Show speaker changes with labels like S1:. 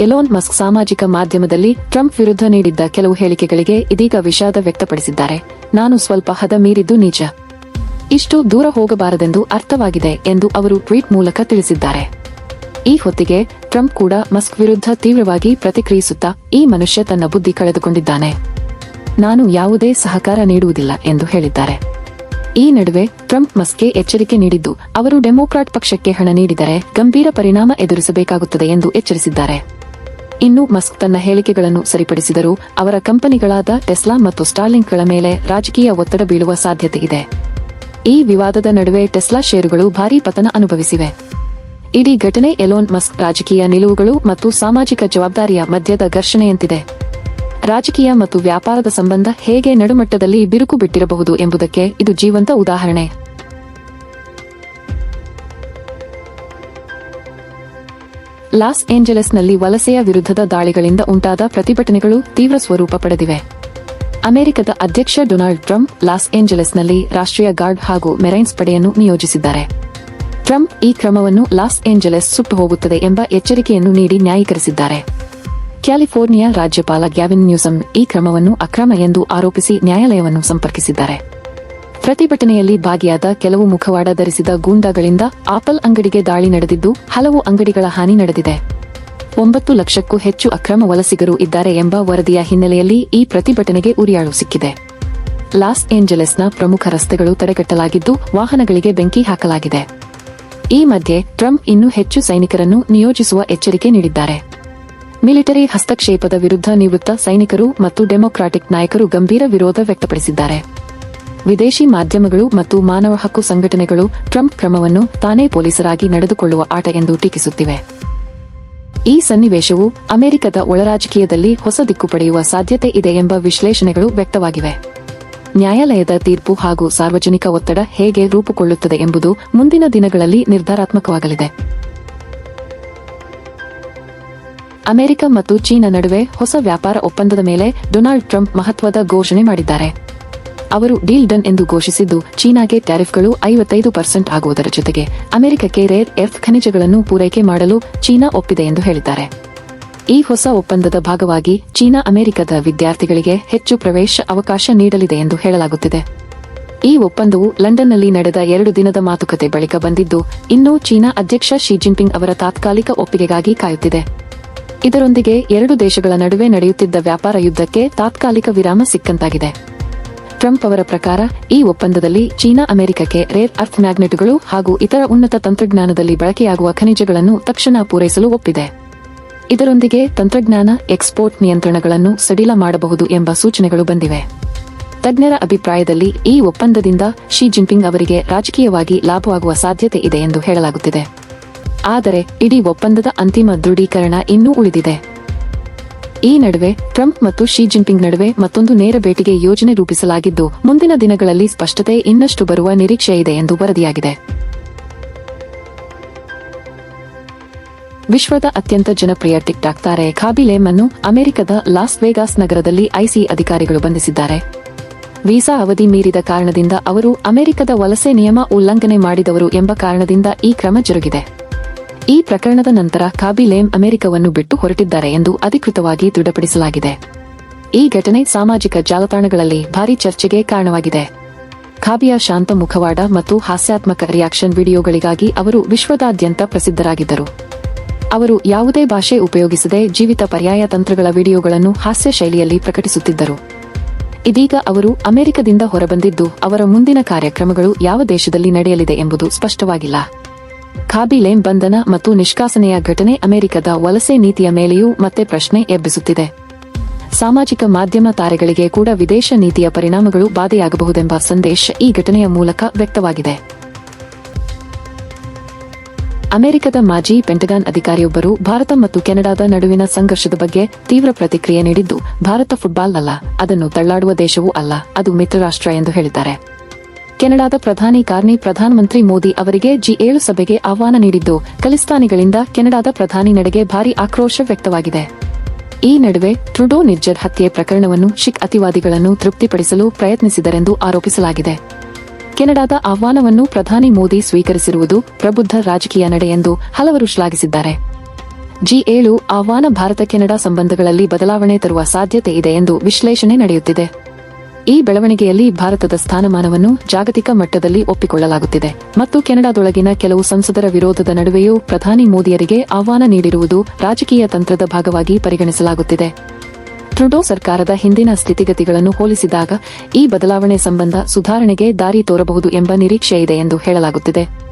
S1: Elon Musk ಸಾಮಾಜಿಕ ಮಾಧ್ಯಮದಲ್ಲಿ Trump ವಿರುದ್ಧ ನೀಡಿದ್ದ ಕೆಲವು ಹೇಳಿಕೆಗಳಿಗೆ ಇದೀಗ ವಿಷಾದ ವ್ಯಕ್ತಪಡಿಸಿದ್ದಾರೆ. ನಾನು ಸ್ವಲ್ಪ ಹದ ಮೀರಿದ್ದು ನಿಜ. ಇಷ್ಟು ದೂರ ಹೋಗಬಾರದೆಂದು ಅರ್ಥವಾಗಿದೆ ಎಂದು ಅವರು ಟ್ವೀಟ್ ಮೂಲಕ ತಿಳಿಸಿದ್ದಾರೆ. ಈ ಹೊತ್ತಿಗೆ ಟ್ರಂಪ್ ಕೂಡ ಮಸ್ಕ್ ವಿರುದ್ಧ ತೀವ್ರವಾಗಿ ಪ್ರತಿಕ್ರಿಯಿಸುತ್ತಾ, ಈ ಮನುಷ್ಯ ತನ್ನ ಬುದ್ಧಿ ಕಳೆದುಕೊಂಡಿದ್ದಾನೆ. ನಾನು ಯಾವುದೇ ಸಹಕಾರ ನೀಡುವುದಿಲ್ಲ ಎಂದು ಹೇಳಿದ್ದಾರೆ. ಈ ನಡುವೆ ಟ್ರಂಪ್ ಮಸ್ಕ್ಗೆ ಎಚ್ಚರಿಕೆ ನೀಡಿದ್ದು, ಅವರು ಡೆಮೊಕ್ರಾಟ್ ಪಕ್ಷಕ್ಕೆ ಹಣ ನೀಡಿದರೆ ಗಂಭೀರ ಪರಿಣಾಮ ಎದುರಿಸಬೇಕಾಗುತ್ತದೆ ಎಂದು ಎಚ್ಚರಿಸಿದ್ದಾರೆ. ಇನ್ನು ಮಸ್ಕ್ ತನ್ನ ಹೇಳಿಕೆಗಳನ್ನು ಸರಿಪಡಿಸಿದರೂ ಅವರ ಕಂಪನಿಗಳಾದ ಟೆಸ್ಲಾ ಮತ್ತು ಸ್ಟಾರ್ಲಿಂಕ್ಗಳ ಮೇಲೆ ರಾಜಕೀಯ ಒತ್ತಡ ಬೀಳುವ ಸಾಧ್ಯತೆ ಇದೆ. ಈ ವಿವಾದದ ನಡುವೆ ಟೆಸ್ಲಾ ಷೇರುಗಳು ಭಾರೀ ಪತನ ಅನುಭವಿಸಿವೆ. ಇಡೀ ಘಟನೆ ಎಲೋನ್ ಮಸ್ಕ್ ರಾಜಕೀಯ ನಿಲುವುಗಳು ಮತ್ತು ಸಾಮಾಜಿಕ ಜವಾಬ್ದಾರಿಯ ಮಧ್ಯದ ಘರ್ಷಣೆಯಂತಿದೆ. ರಾಜಕೀಯ ಮತ್ತು ವ್ಯಾಪಾರದ ಸಂಬಂಧ ಹೇಗೆ ನಡುಮಟ್ಟದಲ್ಲಿ ಬಿರುಕು ಬಿಟ್ಟಿರಬಹುದು ಎಂಬುದಕ್ಕೆ ಇದು ಜೀವಂತ ಉದಾಹರಣೆ. ಲಾಸ್ ಏಂಜಲೀಸ್ನಲ್ಲಿ ವಲಸೆಯ ವಿರುದ್ಧದ ದಾಳಿಗಳಿಂದ ಉಂಟಾದ ಪ್ರತಿಭಟನೆಗಳು ತೀವ್ರ ಸ್ವರೂಪ ಪಡೆದಿವೆ. ಅಮೆರಿಕದ ಅಧ್ಯಕ್ಷ ಡೊನಾಲ್ಡ್ ಟ್ರಂಪ್ ಲಾಸ್ ಏಂಜಲೀಸ್ನಲ್ಲಿ ರಾಷ್ಟ್ರೀಯ ಗಾರ್ಡ್ ಹಾಗೂ ಮೆರೈನ್ಸ್ ಪಡೆಯನ್ನು ನಿಯೋಜಿಸಿದ್ದಾರೆ. ಟ್ರಂಪ್ ಈ ಕ್ರಮವನ್ನು ಲಾಸ್ ಏಂಜಲೀಸ್ ಸುಟ್ಟು ಹೋಗುತ್ತದೆ ಎಂಬ ಎಚ್ಚರಿಕೆಯನ್ನು ನೀಡಿ ನ್ಯಾಯೀಕರಿಸಿದ್ದಾರೆ. ಕ್ಯಾಲಿಫೋರ್ನಿಯಾ ರಾಜ್ಯಪಾಲ ಗ್ಯಾವಿನ್ ನ್ಯೂಸಮ್ ಈ ಕ್ರಮವನ್ನು ಅಕ್ರಮ ಎಂದು ಆರೋಪಿಸಿ ನ್ಯಾಯಾಲಯವನ್ನು ಸಂಪರ್ಕಿಸಿದ್ದಾರೆ. ಪ್ರತಿಭಟನೆಯಲ್ಲಿ ಭಾಗಿಯಾದ ಕೆಲವು ಮುಖವಾಡ ಧರಿಸಿದ ಗೂಂಡಾಗಳಿಂದ ಆಪಲ್ ಅಂಗಡಿಗೆ ದಾಳಿ ನಡೆದಿದ್ದು, ಹಲವು ಅಂಗಡಿಗಳ ಹಾನಿ ನಡೆದಿದೆ. 9 ಲಕ್ಷಕ್ಕೂ ಹೆಚ್ಚು ಅಕ್ರಮ ವಲಸಿಗರು ಇದ್ದಾರೆ ಎಂಬ ವರದಿಯ ಹಿನ್ನೆಲೆಯಲ್ಲಿ ಈ ಪ್ರತಿಭಟನೆಗೆ ಉರಿಯಾಳು ಸಿಕ್ಕಿದೆ. ಲಾಸ್ ಏಂಜಲೀಸ್ನ ಪ್ರಮುಖ ರಸ್ತೆಗಳು ತಡೆಗಟ್ಟಲಾಗಿದ್ದು, ವಾಹನಗಳಿಗೆ ಬೆಂಕಿ ಹಾಕಲಾಗಿದೆ. ಈ ಮಧ್ಯೆ ಟ್ರಂಪ್ ಇನ್ನೂ ಹೆಚ್ಚು ಸೈನಿಕರನ್ನು ನಿಯೋಜಿಸುವ ಎಚ್ಚರಿಕೆ ನೀಡಿದ್ದಾರೆ. ಮಿಲಿಟರಿ ಹಸ್ತಕ್ಷೇಪದ ವಿರುದ್ಧ ನಿವೃತ್ತ ಸೈನಿಕರು ಮತ್ತು ಡೆಮೊಕ್ರಾಟಿಕ್ ನಾಯಕರು ಗಂಭೀರ ವಿರೋಧ ವ್ಯಕ್ತಪಡಿಸಿದ್ದಾರೆ. ವಿದೇಶಿ ಮಾಧ್ಯಮಗಳು ಮತ್ತು ಮಾನವ ಹಕ್ಕು ಸಂಘಟನೆಗಳು ಟ್ರಂಪ್ ಕ್ರಮವನ್ನು ತಾನೇ ಪೊಲೀಸರಾಗಿ ನಡೆದುಕೊಳ್ಳುವ ಆಟ ಎಂದು ಟೀಕಿಸುತ್ತಿವೆ. ಈ ಸನ್ನಿವೇಶವು ಅಮೆರಿಕದ ಒಳರಾಜಕೀಯದಲ್ಲಿ ಹೊಸ ದಿಕ್ಕು ಪಡೆಯುವ ಸಾಧ್ಯತೆ ಇದೆ ಎಂಬ ವಿಶ್ಲೇಷಣೆಗಳು ವ್ಯಕ್ತವಾಗಿವೆ. ನ್ಯಾಯಾಲಯದ ತೀರ್ಪು ಹಾಗೂ ಸಾರ್ವಜನಿಕ ಒತ್ತಡ ಹೇಗೆ ರೂಪುಗೊಳ್ಳುತ್ತದೆ ಎಂಬುದು ಮುಂದಿನ ದಿನಗಳಲ್ಲಿ ನಿರ್ಧಾರಾತ್ಮಕವಾಗಲಿದೆ. ಅಮೆರಿಕ ಮತ್ತು ಚೀನಾ ನಡುವೆ ಹೊಸ ವ್ಯಾಪಾರ ಒಪ್ಪಂದದ ಮೇಲೆ ಡೊನಾಲ್ಡ್ ಟ್ರಂಪ್ ಮಹತ್ವದ ಘೋಷಣೆ ಮಾಡಿದ್ದಾರೆ. ಅವರು ಡೀಲ್ ಡನ್ ಎಂದು ಘೋಷಿಸಿದ್ದು, ಚೀನಾಗೆ ಟ್ಯಾರಿಫ್ಗಳು 55% ಆಗುವುದರ ಜೊತೆಗೆ ಅಮೆರಿಕಕ್ಕೆ ರೇರ್ ಎರ್ತ್ ಖನಿಜಗಳನ್ನು ಪೂರೈಕೆ ಮಾಡಲು ಚೀನಾ ಒಪ್ಪಿದೆ ಎಂದು ಹೇಳಿದ್ದಾರೆ. ಈ ಹೊಸ ಒಪ್ಪಂದದ ಭಾಗವಾಗಿ ಚೀನಾ ಅಮೆರಿಕದ ವಿದ್ಯಾರ್ಥಿಗಳಿಗೆ ಹೆಚ್ಚು ಪ್ರವೇಶ ಅವಕಾಶ ನೀಡಲಿದೆ ಎಂದು ಹೇಳಲಾಗುತ್ತಿದೆ. ಈ ಒಪ್ಪಂದವು ಲಂಡನ್ನಲ್ಲಿ ನಡೆದ 2 ದಿನದ ಮಾತುಕತೆ ಬಳಿಕ ಬಂದಿದ್ದು, ಇನ್ನೂ ಚೀನಾ ಅಧ್ಯಕ್ಷ ಶಿ ಜಿನ್ಪಿಂಗ್ ಅವರ ತಾತ್ಕಾಲಿಕ ಒಪ್ಪಿಗೆಗಾಗಿ ಕಾಯುತ್ತಿದೆ. ಇದರೊಂದಿಗೆ 2 ದೇಶಗಳ ನಡುವೆ ನಡೆಯುತ್ತಿದ್ದ ವ್ಯಾಪಾರ ಯುದ್ಧಕ್ಕೆ ತಾತ್ಕಾಲಿಕ ವಿರಾಮ ಸಿಕ್ಕಂತಾಗಿದೆ. ಟ್ರಂಪ್ ಅವರ ಪ್ರಕಾರ ಈ ಒಪ್ಪಂದದಲ್ಲಿ ಚೀನಾ ಅಮೆರಿಕಕ್ಕೆ ರೇರ್ ಅರ್ತ್ ಮ್ಯಾಗ್ನೆಟ್ಗಳು ಹಾಗೂ ಇತರ ಉನ್ನತ ತಂತ್ರಜ್ಞಾನದಲ್ಲಿ ಬಳಕೆಯಾಗುವ ಖನಿಜಗಳನ್ನು ತಕ್ಷಣ ಪೂರೈಸಲು ಒಪ್ಪಿದೆ. ಇದರೊಂದಿಗೆ ತಂತ್ರಜ್ಞಾನ ಎಕ್ಸ್ಪೋರ್ಟ್ ನಿಯಂತ್ರಣಗಳನ್ನು ಸಡಿಲ ಮಾಡಬಹುದು ಎಂಬ ಸೂಚನೆಗಳು ಬಂದಿವೆ. ತಜ್ಞರ ಅಭಿಪ್ರಾಯದಲ್ಲಿ ಈ ಒಪ್ಪಂದದಿಂದ ಶಿ ಜಿನ್ಪಿಂಗ್ ಅವರಿಗೆ ರಾಜಕೀಯವಾಗಿ ಲಾಭವಾಗುವ ಸಾಧ್ಯತೆ ಇದೆ ಎಂದು ಹೇಳಲಾಗುತ್ತಿದೆ. ಆದರೆ ಇಡೀ ಒಪ್ಪಂದದ ಅಂತಿಮ ದೃಢೀಕರಣ ಇನ್ನೂ ಉಳಿದಿದೆ. ಈ ನಡುವೆ ಟ್ರಂಪ್ ಮತ್ತು ಶಿ ಜಿನ್ಪಿಂಗ್ ನಡುವೆ ಮತ್ತೊಂದು ನೇರ ಭೇಟಿಗೆ ಯೋಜನೆ ರೂಪಿಸಲಾಗಿದ್ದು, ಮುಂದಿನ ದಿನಗಳಲ್ಲಿ ಸ್ಪಷ್ಟತೆ ಇನ್ನಷ್ಟು ಬರುವ ನಿರೀಕ್ಷೆ ಇದೆ ಎಂದು ವರದಿಯಾಗಿದೆ. ವಿಶ್ವದ ಅತ್ಯಂತ ಜನಪ್ರಿಯ ಟಿಕ್ ಟಾಕ್ ತಾರೆ ಖಾಬಿ ಲೇಮ್ ಅನ್ನು ಅಮೆರಿಕದ ಲಾಸ್ ವೇಗಾಸ್ ನಗರದಲ್ಲಿ ಐಸಿ ಅಧಿಕಾರಿಗಳು ಬಂಧಿಸಿದ್ದಾರೆ. ವೀಸಾ ಅವಧಿ ಮೀರಿದ ಕಾರಣದಿಂದ ಅವರು ಅಮೆರಿಕದ ವಲಸೆ ನಿಯಮ ಉಲ್ಲಂಘನೆ ಮಾಡಿದವರು ಎಂಬ ಕಾರಣದಿಂದ ಈ ಕ್ರಮ ಜರುಗಿದೆ. ಈ ಪ್ರಕರಣದ ನಂತರ ಖಾಬಿ ಲೇಮ್ ಅಮೆರಿಕವನ್ನು ಬಿಟ್ಟು ಹೊರಟಿದ್ದಾರೆ ಎಂದು ಅಧಿಕೃತವಾಗಿ ದೃಢಪಡಿಸಲಾಗಿದೆ. ಈ ಘಟನೆ ಸಾಮಾಜಿಕ ಜಾಲತಾಣಗಳಲ್ಲಿ ಭಾರೀ ಚರ್ಚೆಗೆ ಕಾರಣವಾಗಿದೆ. ಖಾಬಿಯ ಶಾಂತ ಮುಖವಾಡ ಮತ್ತು ಹಾಸ್ಯಾತ್ಮಕ ರಿಯಾಕ್ಷನ್ ವಿಡಿಯೋಗಳಿಗಾಗಿ ಅವರು ವಿಶ್ವದಾದ್ಯಂತ ಪ್ರಸಿದ್ಧರಾಗಿದ್ದರು. ಅವರು ಯಾವುದೇ ಭಾಷೆ ಉಪಯೋಗಿಸದೆ ಜೀವಿತ ಪರ್ಯಾಯ ತಂತ್ರಗಳ ವಿಡಿಯೋಗಳನ್ನು ಹಾಸ್ಯ ಶೈಲಿಯಲ್ಲಿ ಪ್ರಕಟಿಸುತ್ತಿದ್ದರು. ಇದೀಗ ಅವರು ಅಮೆರಿಕದಿಂದ ಹೊರಬಂದಿದ್ದು, ಅವರ ಮುಂದಿನ ಕಾರ್ಯಕ್ರಮಗಳು ಯಾವ ದೇಶದಲ್ಲಿ ನಡೆಯಲಿದೆ ಎಂಬುದು ಸ್ಪಷ್ಟವಾಗಿಲ್ಲ. ಖಾಬಿ ಲೇಮ್ ಬಂಧನ ಮತ್ತು ನಿಷ್ಕಾಸನೆಯ ಘಟನೆ ಅಮೆರಿಕದ ವಲಸೆ ನೀತಿಯ ಮೇಲೆಯೂ ಮತ್ತೆ ಪ್ರಶ್ನೆ ಎಬ್ಬಿಸುತ್ತಿದೆ. ಸಾಮಾಜಿಕ ಮಾಧ್ಯಮ ತಾರೆಗಳಿಗೆ ಕೂಡ ವಿದೇಶ ನೀತಿಯ ಪರಿಣಾಮಗಳು ಬಾಧೆಯಾಗಬಹುದೆಂಬ ಸಂದೇಶ ಈ ಘಟನೆಯ ಮೂಲಕ ವ್ಯಕ್ತವಾಗಿದೆ. ಅಮೆರಿಕದ ಮಾಜಿ ಪೆಂಟಗಾನ್ ಅಧಿಕಾರಿಯೊಬ್ಬರು ಭಾರತ ಮತ್ತು ಕೆನಡಾದ ನಡುವಿನ ಸಂಘರ್ಷದ ಬಗ್ಗೆ ತೀವ್ರ ಪ್ರತಿಕ್ರಿಯೆ ನೀಡಿದ್ದು, ಭಾರತ ಫುಟ್ಬಾಲ್ ಅಲ್ಲ, ಅದನ್ನು ತಳ್ಳಾಡುವ ದೇಶವೂ ಅಲ್ಲ, ಅದು ಮಿತ್ರ ರಾಷ್ಟ್ರ ಎಂದು ಹೇಳಿದ್ದಾರೆ. ಕೆನಡಾದ ಪ್ರಧಾನಿ ಕಾರ್ನಿ ಪ್ರಧಾನಮಂತ್ರಿ ಮೋದಿ ಅವರಿಗೆ G7 ಸಭೆಗೆ ಆಹ್ವಾನ ನೀಡಿದ್ದು, ಖಲಿಸ್ತಾನಿಗಳಿಂದ ಕೆನಡಾದ ಪ್ರಧಾನಿ ನಡೆಗೆ ಭಾರೀ ಆಕ್ರೋಶ ವ್ಯಕ್ತವಾಗಿದೆ. ಈ ನಡುವೆ ಟ್ರುಡೋ ನಿಜ್ಜರ್ ಹತ್ಯೆ ಪ್ರಕರಣವನ್ನು ಶಿಖ್ ಅತಿವಾದಿಗಳನ್ನು ತೃಪ್ತಿಪಡಿಸಲು ಪ್ರಯತ್ನಿಸಿದರೆಂದು ಆರೋಪಿಸಲಾಗಿದೆ. ಕೆನಡಾದ ಆಹ್ವಾನವನ್ನು ಪ್ರಧಾನಿ ಮೋದಿ ಸ್ವೀಕರಿಸಿರುವುದು ಪ್ರಬುದ್ಧ ರಾಜಕೀಯ ನಡೆ ಎಂದು ಹಲವರು ಶ್ಲಾಘಿಸಿದ್ದಾರೆ. G7 ಆಹ್ವಾನ ಭಾರತ ಕೆನಡಾ ಸಂಬಂಧಗಳಲ್ಲಿ ಬದಲಾವಣೆ ತರುವ ಸಾಧ್ಯತೆ ಇದೆ ಎಂದು ವಿಶ್ಲೇಷಣೆ ನಡೆಯುತ್ತಿದೆ. ಈ ಬೆಳವಣಿಗೆಯಲ್ಲಿ ಭಾರತದ ಸ್ಥಾನಮಾನವನ್ನು ಜಾಗತಿಕ ಮಟ್ಟದಲ್ಲಿ ಒಪ್ಪಿಕೊಳ್ಳಲಾಗುತ್ತಿದೆ ಮತ್ತು ಕೆನಡಾದೊಳಗಿನ ಕೆಲವು ಸಂಸದರ ವಿರೋಧದ ನಡುವೆಯೂ ಪ್ರಧಾನಿ ಮೋದಿಯರಿಗೆ ಆಹ್ವಾನ ನೀಡಿರುವುದು ರಾಜಕೀಯ ತಂತ್ರದ ಭಾಗವಾಗಿ ಪರಿಗಣಿಸಲಾಗುತ್ತಿದೆ. ಟ್ರುಡೋ ಸರ್ಕಾರದ ಹಿಂದಿನ ಸ್ಥಿತಿಗತಿಗಳನ್ನು ಹೋಲಿಸಿದಾಗ ಈ ಬದಲಾವಣೆ ಸಂಬಂಧ ಸುಧಾರಣೆಗೆ ದಾರಿ ತೋರಬಹುದು ಎಂಬ ನಿರೀಕ್ಷೆಯಿದೆ ಎಂದು ಹೇಳಲಾಗುತ್ತಿದೆ.